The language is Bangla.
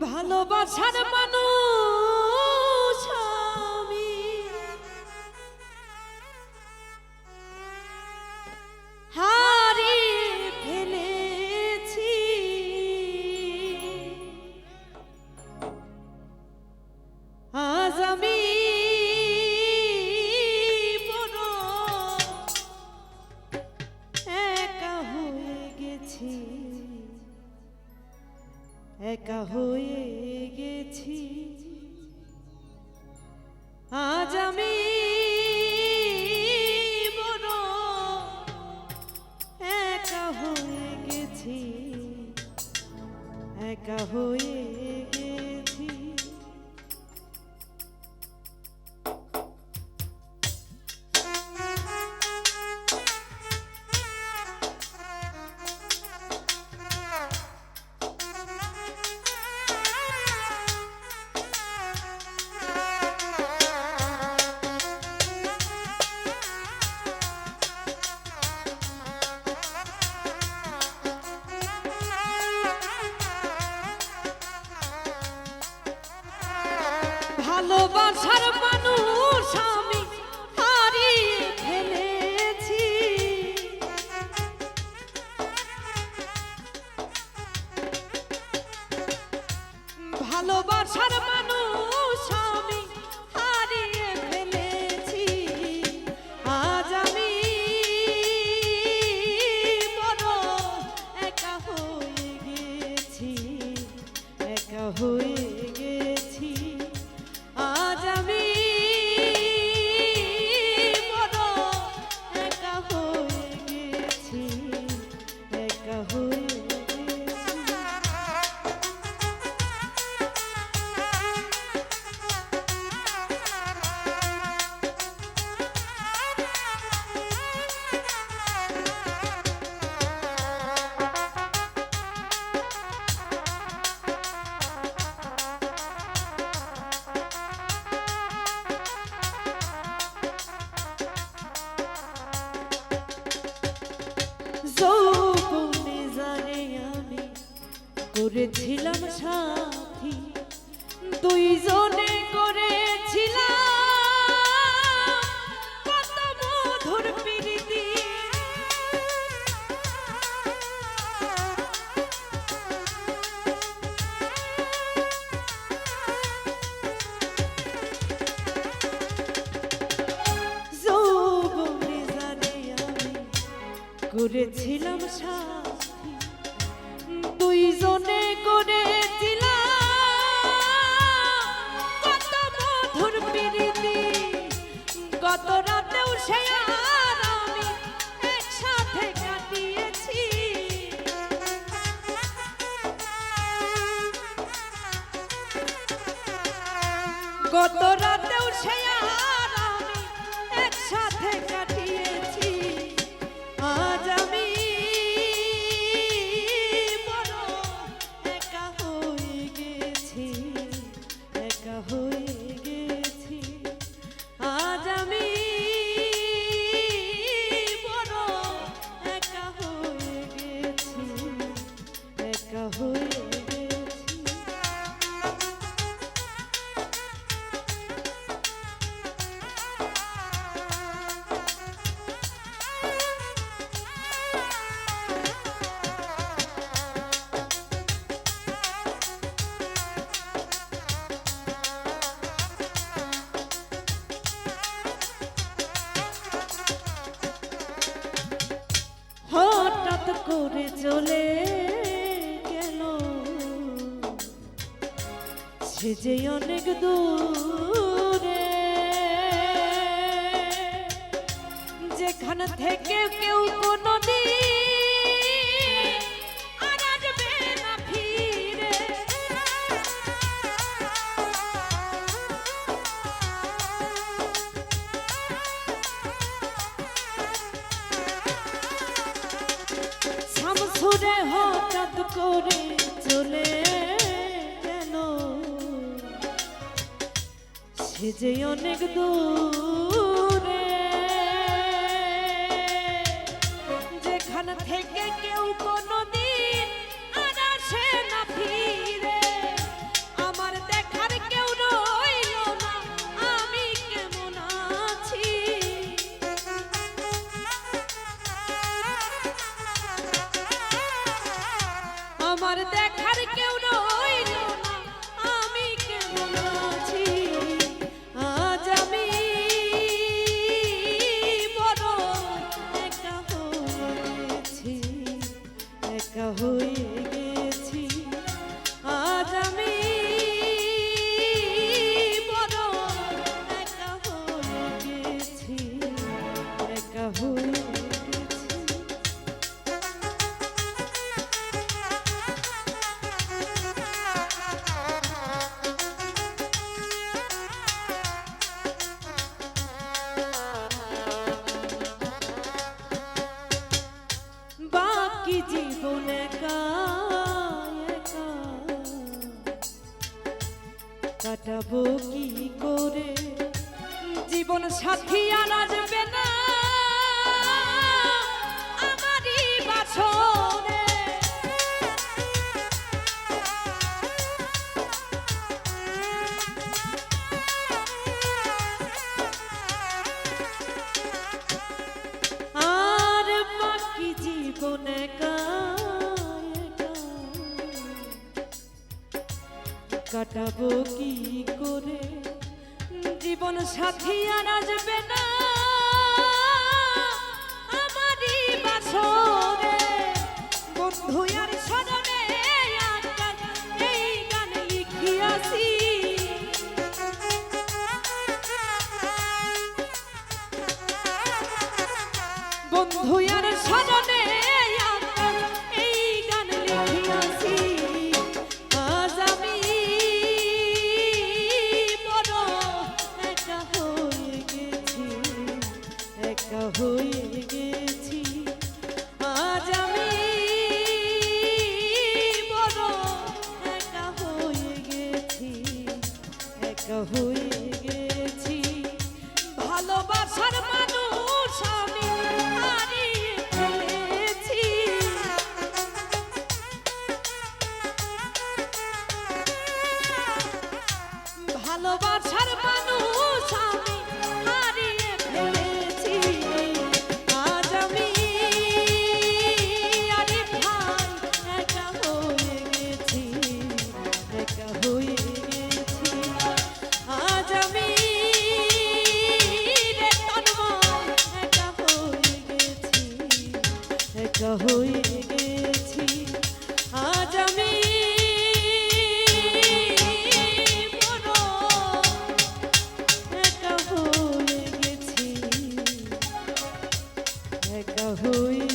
ভালোবাসার মানুষ আমি হারিয়ে ফেলেছি। আজ আমি বড় একা হয়ে গেছি, একা হয়ে গেছি। আজ আমি বড় একা হয়ে গেছি, একা হয়ে গেছি। ভালোবাসার মানুষ আমি হারিয়ে ফেলেছি। ভালোবাসার মানুষ আমি হারিয়ে ফেলেছি। আজ আমি বড় একা হয়ে গেছি, একা হয়ে গেছি। আজ আমি বড় একা হয়ে গেছি, একা হয়ে যৌবনে জানে আমি করেছিলাম সাথী, দুইজনে করেছিলাম কত মধুর প্রীতি। যৌবনে জানে আমি করেছিলাম সাথী, দুইজনে করেছিলাম কত মধুর প্রীতি। গত রাতেও সে আর আমি একসাথে কাটিয়েছি। গত রাতেও সে আর আমি একসাথে কাটিয়েছি। আজ আমি বড় একা হয়ে গেছি, একা হয়ে গেছি। আজ আমি বড় একা হয়ে গেছি, একা হয়ে গেছি। হঠাৎ করে চলে গেল সে যে অনেক দূরে, যেখান থেকে কেউ কোনোদিন আর আসবে না ফিরে। শামসুরে হঠাৎ করে চলে গেল সে যে অনেক দূরে, যেখান থেকে কেউ কোনোদিন আর আসে না ফিরে। সাথী আর আসবে না আমারই বাছরে। আর বাকি জীবনে কাটাবো কি করে, জীবন সাথী আর আসবে না আমারই বাছরে। বন্ধু আর স্মরণে এই গান লিখিয়াছি, বন্ধু আর স্মরণে এই গান লিখিয়াছি। আজ আমি বড় একা হয়ে গেছি, একা হয়ে গেছি। আজ আমি বড় একা হয়ে গেছি, একা হয়ে গেছি। ভালোবাসার মানুষ আমি হারিয়ে ফেলেছি, ভালোবাসার মানুষ আমি হারিয়ে ফেলেছি। আজ আমি আরে ভাই একা হয়ে গেছি, একা হয়ে গেছি। আজ আমি রে তন্ময় একা হয়ে গেছি, একা হয়ে গেছি। আজ আমি বড় একা হয়ে গেছি, একা হয়ে